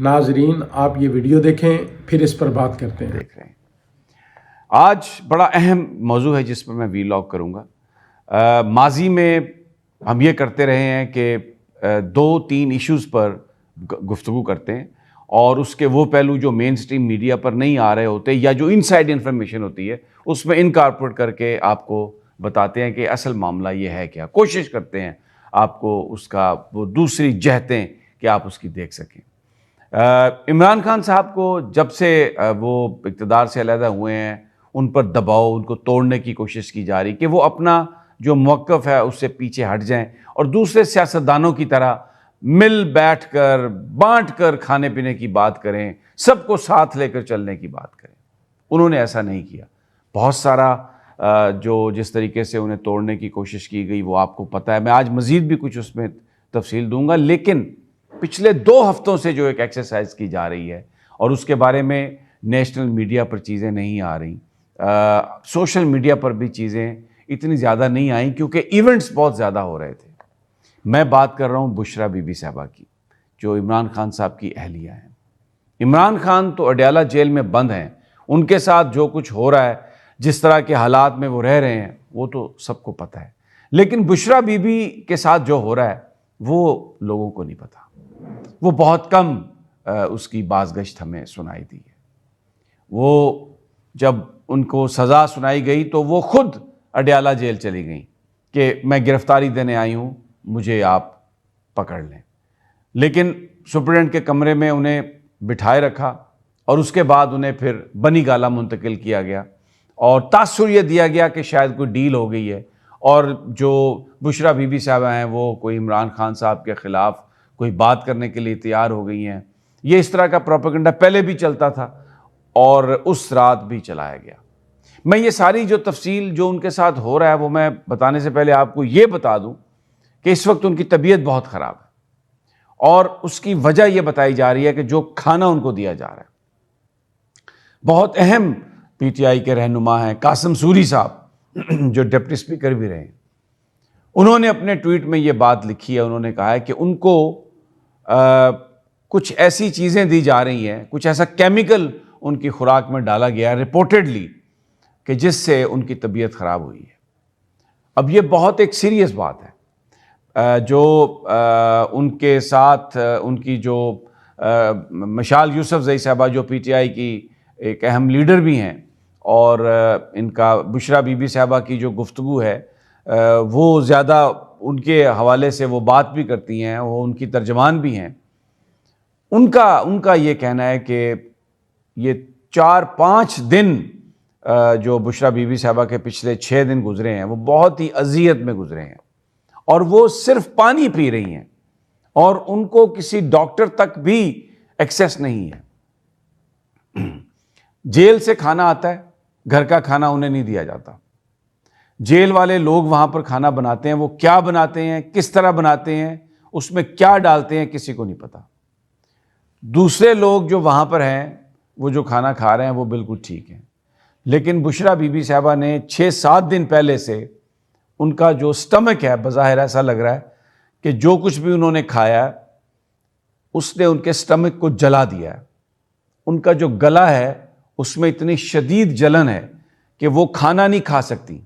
ناظرین آپ یہ ویڈیو دیکھیں پھر اس پر بات کرتے ہیں۔ دیکھ رہے ہیں آج بڑا اہم موضوع ہے جس پر میں ویلاگ کروں گا۔ ماضی میں ہم یہ کرتے رہے ہیں کہ 2-3 ایشوز پر گفتگو کرتے ہیں اور اس کے وہ پہلو جو مین سٹریم میڈیا پر نہیں آ رہے ہوتے یا جو ان سائڈ انفارمیشن ہوتی ہے اس میں انکارپوریٹ کر کے آپ کو بتاتے ہیں کہ اصل معاملہ یہ ہے کیا، کوشش کرتے ہیں آپ کو اس کا وہ دوسری جہتیں کہ آپ اس کی دیکھ سکیں۔ عمران خان صاحب کو جب سے وہ اقتدار سے علیحدہ ہوئے ہیں ان پر دباؤ، ان کو توڑنے کی کوشش کی جا رہی کہ وہ اپنا جو موقف ہے اس سے پیچھے ہٹ جائیں اور دوسرے سیاستدانوں کی طرح مل بیٹھ کر بانٹ کر کھانے پینے کی بات کریں، سب کو ساتھ لے کر چلنے کی بات کریں۔ انہوں نے ایسا نہیں کیا۔ بہت سارا جو جس طریقے سے انہیں توڑنے کی کوشش کی گئی وہ آپ کو پتہ ہے۔ میں آج مزید بھی کچھ اس میں تفصیل دوں گا، لیکن پچھلے 2 ہفتوں سے جو ایک ایکسرسائز کی جا رہی ہے اور اس کے بارے میں نیشنل میڈیا پر چیزیں نہیں آ رہی، سوشل میڈیا پر بھی چیزیں اتنی زیادہ نہیں آئیں کیونکہ ایونٹس بہت زیادہ ہو رہے تھے۔ میں بات کر رہا ہوں بشرا بی بی صاحبہ کی، جو عمران خان صاحب کی اہلیہ ہیں۔ عمران خان تو اڈیالہ جیل میں بند ہیں، ان کے ساتھ جو کچھ ہو رہا ہے، جس طرح کے حالات میں وہ رہ رہے ہیں وہ تو سب کو پتہ ہے، لیکن بشرا بی بی کے ساتھ جو ہو رہا ہے وہ لوگوں کو نہیں پتہ۔ وہ بہت کم اس کی بازگشت ہمیں سنائی دی ہے۔ وہ جب ان کو سزا سنائی گئی تو وہ خود اڈیالہ جیل چلی گئیں کہ میں گرفتاری دینے آئی ہوں، مجھے آپ پکڑ لیں، لیکن سپرڈنٹ کے کمرے میں انہیں بٹھائے رکھا اور اس کے بعد انہیں پھر بنی گالہ منتقل کیا گیا اور تاثر یہ دیا گیا کہ شاید کوئی ڈیل ہو گئی ہے اور جو بشرا بی بی صاحبہ ہیں وہ کوئی عمران خان صاحب کے خلاف کوئی بات کرنے کے لیے تیار ہو گئی ہیں۔ یہ اس طرح کا پروپیگنڈا پہلے بھی چلتا تھا اور اس رات بھی چلایا گیا۔ میں یہ ساری جو تفصیل جو ان کے ساتھ ہو رہا ہے وہ میں بتانے سے پہلے آپ کو یہ بتا دوں کہ اس وقت ان کی طبیعت بہت خراب ہے اور اس کی وجہ یہ بتائی جا رہی ہے کہ جو کھانا ان کو دیا جا رہا ہے۔ بہت اہم پی ٹی آئی کے رہنما ہیں قاسم سوری صاحب، جو ڈپٹی اسپیکر بھی رہے ہیں، انہوں نے اپنے ٹویٹ میں یہ بات لکھی ہے۔ انہوں نے کہا ہے کہ ان کو کچھ ایسی چیزیں دی جا رہی ہیں، کچھ ایسا کیمیکل ان کی خوراک میں ڈالا گیا ہے ریپورٹڈلی کہ جس سے ان کی طبیعت خراب ہوئی ہے۔ اب یہ بہت ایک سیریس بات ہے۔ جو ان کے ساتھ ان کی جو مشال یوسف زئی صاحبہ جو پی ٹی آئی کی ایک اہم لیڈر بھی ہیں اور ان کا بشرا بی بی صاحبہ کی جو گفتگو ہے وہ زیادہ ان کے حوالے سے وہ بات بھی کرتی ہیں، وہ ان کی ترجمان بھی ہیں۔ ان کا یہ کہنا ہے کہ یہ 4-5 دن جو بشرا بی بی صاحبہ کے پچھلے 6 دن گزرے ہیں وہ بہت ہی اذیت میں گزرے ہیں اور وہ صرف پانی پی رہی ہیں اور ان کو کسی ڈاکٹر تک بھی ایکسیس نہیں ہے۔ جیل سے کھانا آتا ہے، گھر کا کھانا انہیں نہیں دیا جاتا۔ جیل والے لوگ وہاں پر کھانا بناتے ہیں، وہ کیا بناتے ہیں، کس طرح بناتے ہیں، اس میں کیا ڈالتے ہیں، کسی کو نہیں پتا۔ دوسرے لوگ جو وہاں پر ہیں وہ جو کھانا کھا رہے ہیں وہ بالکل ٹھیک ہیں، لیکن بشرا بی بی صاحبہ نے 6-7 دن پہلے سے ان کا جو سٹمک ہے، بظاہر ایسا لگ رہا ہے کہ جو کچھ بھی انہوں نے کھایا ہے اس نے ان کے سٹمک کو جلا دیا ہے۔ ان کا جو گلا ہے اس میں اتنی شدید جلن ہے کہ وہ کھانا نہیں کھا سکتی،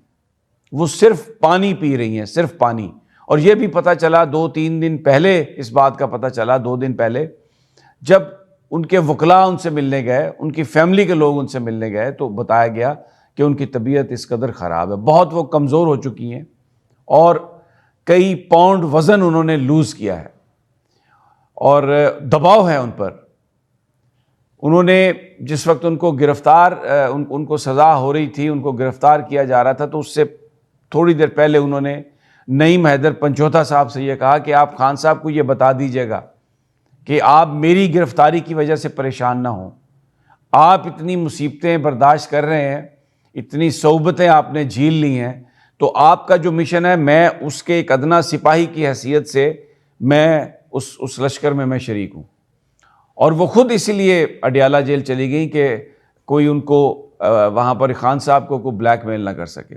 وہ صرف پانی پی رہی ہیں، صرف پانی۔ اور یہ بھی پتہ چلا 2-3 دن پہلے، اس بات کا پتہ چلا 2 دن پہلے جب ان کے وکلاء ان سے ملنے گئے، ان کی فیملی کے لوگ ان سے ملنے گئے تو بتایا گیا کہ ان کی طبیعت اس قدر خراب ہے، بہت وہ کمزور ہو چکی ہیں اور کئی پاؤنڈ وزن انہوں نے لوز کیا ہے اور دباؤ ہے ان پر۔ انہوں نے جس وقت ان کو گرفتار ان کو سزا ہو رہی تھی، ان کو گرفتار کیا جا رہا تھا تو اس سے تھوڑی دیر پہلے انہوں نے نعیم حیدر پنچوتا صاحب سے یہ کہا کہ آپ خان صاحب کو یہ بتا دیجئے گا کہ آپ میری گرفتاری کی وجہ سے پریشان نہ ہوں، آپ اتنی مصیبتیں برداشت کر رہے ہیں، اتنی صعوبتیں آپ نے جھیل لی ہیں، تو آپ کا جو مشن ہے میں اس کے ایک ادنا سپاہی کی حیثیت سے میں اس لشکر میں شریک ہوں۔ اور وہ خود اسی لیے اڈیالہ جیل چلی گئی کہ کوئی ان کو وہاں پر خان صاحب کو کوئی بلیک میل نہ کر سکے۔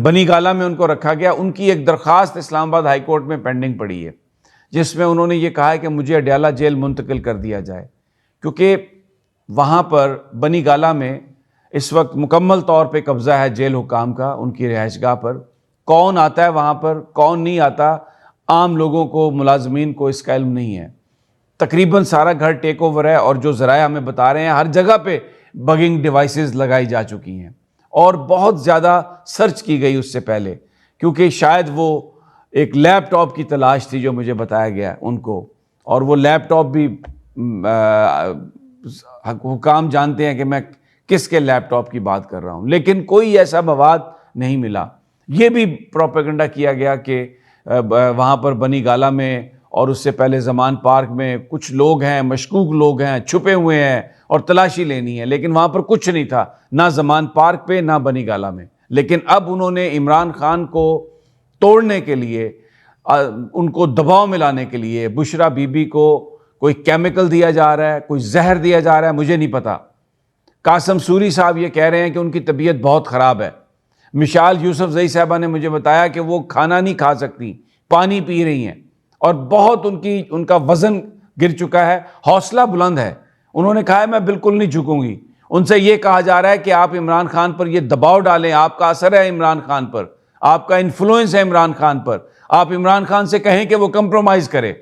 بنی گالہ میں ان کو رکھا گیا۔ ان کی ایک درخواست اسلام آباد ہائی کورٹ میں پینڈنگ پڑی ہے جس میں انہوں نے یہ کہا ہے کہ مجھے اڈیالہ جیل منتقل کر دیا جائے، کیونکہ وہاں پر بنی گالہ میں اس وقت مکمل طور پہ قبضہ ہے جیل حکام کا ان کی رہائش گاہ پر۔ کون آتا ہے وہاں پر، کون نہیں آتا، عام لوگوں کو، ملازمین کو اس کا علم نہیں ہے۔ تقریباً سارا گھر ٹیک اوور ہے، اور جو ذرائع ہمیں بتا رہے ہیں ہر جگہ پہ بگنگ ڈیوائسز لگائی جا چکی ہیں، اور بہت زیادہ سرچ کی گئی اس سے پہلے، کیونکہ شاید وہ ایک لیپ ٹاپ کی تلاش تھی جو مجھے بتایا گیا ان کو، اور وہ لیپ ٹاپ بھی حکام جانتے ہیں کہ میں کس کے لیپ ٹاپ کی بات کر رہا ہوں، لیکن کوئی ایسا مواد نہیں ملا۔ یہ بھی پروپیگنڈا کیا گیا کہ وہاں پر بنی گالہ میں اور اس سے پہلے زمان پارک میں کچھ لوگ ہیں، مشکوک لوگ ہیں، چھپے ہوئے ہیں اور تلاشی لینی ہے، لیکن وہاں پر کچھ نہیں تھا، نہ زمان پارک پہ نہ بنی گالہ میں۔ لیکن اب انہوں نے عمران خان کو توڑنے کے لیے، ان کو دباؤ میں لانے کے لیے بشرا بی بی کو کوئی کیمیکل دیا جا رہا ہے، کوئی زہر دیا جا رہا ہے، مجھے نہیں پتا۔ قاسم سوری صاحب یہ کہہ رہے ہیں کہ ان کی طبیعت بہت خراب ہے۔ مشال یوسف زئی صاحبہ نے مجھے بتایا کہ وہ کھانا نہیں کھا سکتی، پانی پی رہی ہیں، اور بہت ان کا وزن گر چکا ہے، حوصلہ بلند ہے۔ انہوں نے کہا ہے میں بالکل نہیں جھکوں گی۔ ان سے یہ کہا جا رہا ہے کہ آپ عمران خان پر یہ دباؤ ڈالیں، آپ کا اثر ہے عمران خان پر، آپ کا انفلوئنس ہے عمران خان پر، آپ عمران خان سے کہیں کہ وہ کمپرومائز کرے۔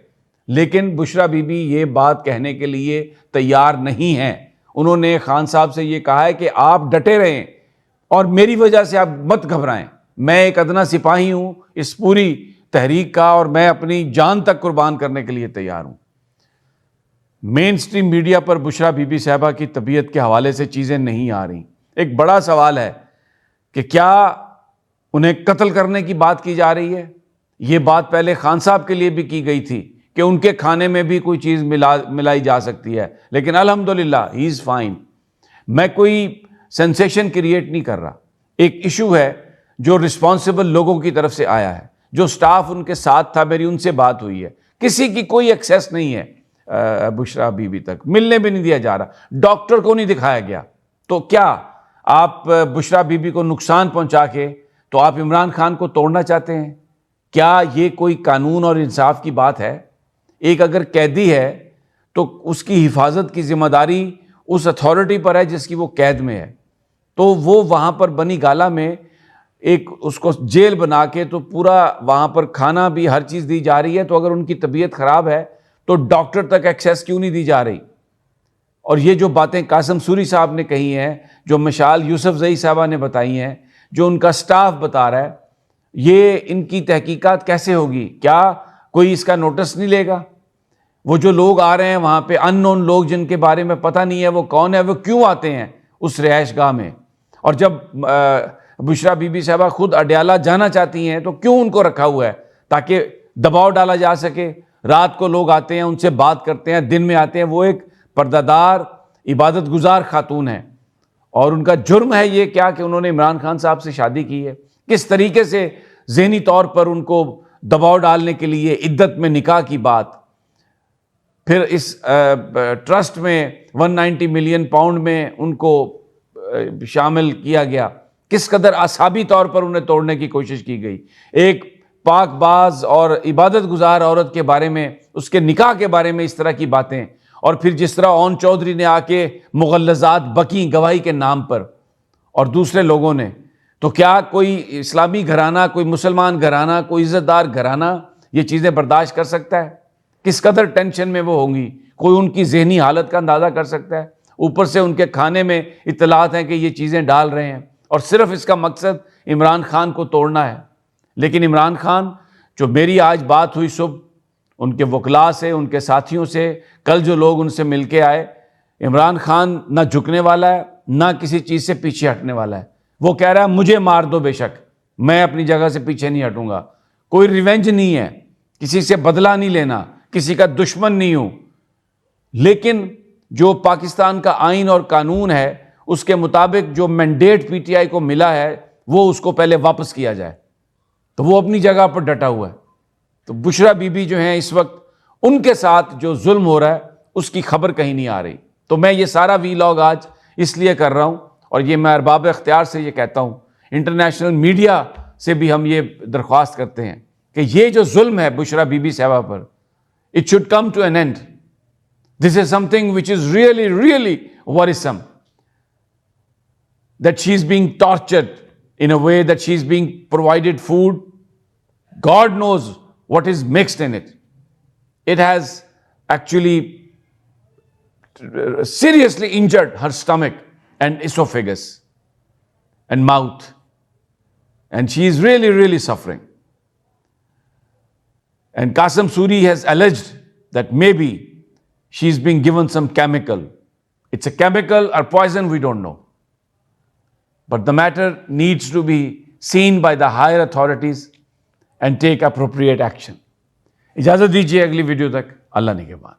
لیکن بشرا بی بی یہ بات کہنے کے لیے تیار نہیں ہیں۔ انہوں نے خان صاحب سے یہ کہا ہے کہ آپ ڈٹے رہیں اور میری وجہ سے آپ مت گھبرائیں، میں ایک ادنا سپاہی ہوں اس پوری تحریک کا، اور میں اپنی جان تک قربان کرنے کے لیے تیار ہوں۔ مین stream media per Bushra be be صاحبہ کی طبیعت کے حوالے سے چیزیں نہیں آ رہی۔ ایک بڑا سوال ہے کہ کیا انہیں قتل کرنے کی بات کی جا رہی ہے؟ یہ بات پہلے خان صاحب کے لیے بھی کی گئی تھی کہ ان کے کھانے میں بھی کوئی چیز ملائی جا سکتی ہے، لیکن الحمدللہ ہی از فائن۔ میں کوئی سینسیشن کریٹ نہیں کر رہا، ایک ایشو ہے جو رسپانسبل لوگوں کی طرف سے آیا ہے، جو سٹاف ان کے ساتھ تھا، میری ان سے بات ہوئی ہے، کسی کی کوئی ایکسیس نہیں ہے بشرا بی بی تک، ملنے بھی نہیں دیا جا رہا، ڈاکٹر کو نہیں دکھایا گیا۔ تو کیا آپ بشرا بی بی کو نقصان پہنچا کے تو آپ عمران خان کو توڑنا چاہتے ہیں؟ کیا یہ کوئی قانون اور انصاف کی بات ہے؟ ایک اگر قیدی ہے تو اس کی حفاظت کی ذمہ داری اس اتھارٹی پر ہے جس کی وہ قید میں ہے، تو وہ وہاں پر بنی گالہ میں ایک اس کو جیل بنا کے تو پورا وہاں پر کھانا بھی ہر چیز دی جا رہی ہے، تو اگر ان کی طبیعت خراب ہے تو ڈاکٹر تک ایکسیس کیوں نہیں دی جا رہی؟ اور یہ جو باتیں قاسم سوری صاحب نے کہی ہیں، جو مشال یوسف زئی صاحبہ نے بتائی ہیں، جو ان کا سٹاف بتا رہا ہے، یہ ان کی تحقیقات کیسے ہوگی؟ کیا کوئی اس کا نوٹس نہیں لے گا؟ وہ جو لوگ آ رہے ہیں وہاں پہ، ان نون لوگ جن کے بارے میں پتہ نہیں ہے وہ کون ہے، وہ کیوں آتے ہیں اس رہائش گاہ میں؟ اور جب بشرا بی بی صاحبہ خود اڈیالہ جانا چاہتی ہیں تو کیوں ان کو رکھا ہوا ہے؟ تاکہ دباؤ ڈالا جا سکے۔ رات کو لوگ آتے ہیں، ان سے بات کرتے ہیں، دن میں آتے ہیں۔ وہ ایک پردہ دار عبادت گزار خاتون ہیں، اور ان کا جرم ہے یہ کیا کہ انہوں نے عمران خان صاحب سے شادی کی ہے۔ کس طریقے سے ذہنی طور پر ان کو دباؤ ڈالنے کے لیے عدت میں نکاح کی بات، پھر اس ٹرسٹ میں 190 ملین پاؤنڈ میں ان کو شامل کیا گیا، کس قدر اعصابی طور پر انہیں توڑنے کی کوشش کی گئی۔ ایک پاک باز اور عبادت گزار عورت کے بارے میں، اس کے نکاح کے بارے میں اس طرح کی باتیں، اور پھر جس طرح اون چودھری نے آ کے مغلظات بکیں گواہی کے نام پر، اور دوسرے لوگوں نے، تو کیا کوئی اسلامی گھرانہ، کوئی مسلمان گھرانہ، کوئی عزت دار گھرانہ یہ چیزیں برداشت کر سکتا ہے؟ کس قدر ٹینشن میں وہ ہوں گی، کوئی ان کی ذہنی حالت کا اندازہ کر سکتا ہے؟ اوپر سے ان کے کھانے میں اطلاعات ہیں کہ یہ چیزیں ڈال رہے ہیں، اور صرف اس کا مقصد عمران خان کو توڑنا ہے۔ لیکن عمران خان، جو میری آج بات ہوئی صبح ان کے وکلاء سے، ان کے ساتھیوں سے، کل جو لوگ ان سے مل کے آئے، عمران خان نہ جھکنے والا ہے، نہ کسی چیز سے پیچھے ہٹنے والا ہے۔ وہ کہہ رہا ہے مجھے مار دو بے شک، میں اپنی جگہ سے پیچھے نہیں ہٹوں گا، کوئی ریونج نہیں ہے، کسی سے بدلہ نہیں لینا، کسی کا دشمن نہیں ہوں، لیکن جو پاکستان کا آئین اور قانون ہے اس کے مطابق جو مینڈیٹ پی ٹی آئی کو ملا ہے وہ اس کو پہلے واپس کیا جائے۔ تو وہ اپنی جگہ پر ڈٹا ہوا ہے۔ تو بشرا بی بی جو ہیں اس وقت، ان کے ساتھ جو ظلم ہو رہا ہے اس کی خبر کہیں نہیں آ رہی۔ تو میں یہ سارا وی لاگ آج اس لیے کر رہا ہوں، اور یہ میں ارباب اختیار سے یہ کہتا ہوں، انٹرنیشنل میڈیا سے بھی ہم یہ درخواست کرتے ہیں کہ یہ جو ظلم ہے بشرا بی بی صاحبہ پر، It should come to an end. This is something which is really, really worrisome. That she's being tortured in a way that she's being provided food. God knows what is mixed in it. It has actually seriously injured her stomach and esophagus and mouth. And she is really, really suffering. And Qasim Suri has alleged that maybe she's being given some chemical. It's a chemical or poison, we don't know. But the matter needs to be seen by the higher authorities and take appropriate action. اجازت دیجیے اگلی video تک. اللہ نگہبان.